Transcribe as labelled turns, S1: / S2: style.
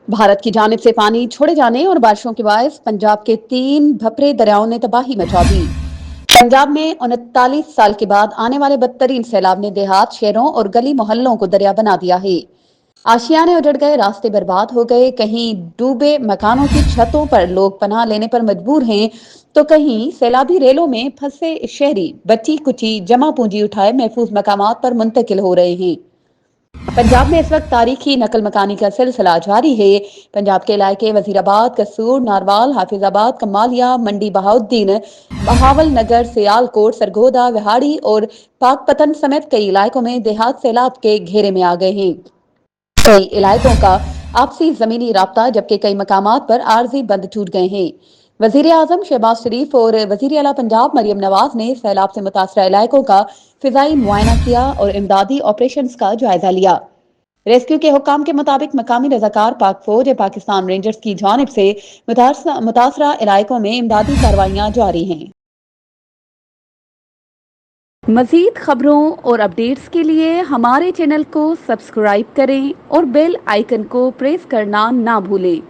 S1: भारत की जानिब से पानी छोड़े जाने और बारिशों के बायस पंजाब के 3 भपरे दरियाओं ने तबाही मचा दी। पंजाब में 39 साल के बाद आने वाले बदतरीन सैलाब ने देहात, शहरों और गली मोहल्लों को दरिया बना दिया है। आशियाने उजड़ गए, रास्ते बर्बाद हो गए, कहीं डूबे मकानों की छतों पर लोग पनाह लेने पर मजबूर हैं, तो कहीं सैलाबी रेलों में फंसे शहरी बची कुची जमा पूंजी उठाए महफूज मकामात पर मुंतकिल हो रहे हैं। पंजाब में इस वक्त तारीखी नकल मकानी का सिलसिला जारी है। पंजाब के इलाके वजीराबाद, कसूर, नारवाल, हाफिजाबाद, कमालिया, मंडी बहाउद्दीन, बहावल नगर, सियालकोट, सरगोदा, विहाड़ी और पाकपतन समेत कई इलाकों में देहात सैलाब के घेरे में आ गए हैं। कई इलाकों का आपसी जमीनी राब्ता जबकि कई मकामात पर आर्जी बंद टूट गए हैं। वजीर आजम शहबाज शरीफ और वजीर आला पंजाब मरियम नवाज ने सैलाब से मुतासरा इलाकों का फिजाई मुआयना किया और इमदादी ऑपरेशंस का जायजा लिया। रेस्क्यू के हुक्काम के मुताबिक मकामी रजाकार, पाक फौज या पाकिस्तान रेंजर्स की जानिब से मुतासरा इलाकों में इमदादी कार्रवाइयां जारी हैं। मजीद खबरों और अपडेट्स के लिए हमारे चैनल को सब्सक्राइब करें और बेल आइकन को प्रेस करना ना भूलें।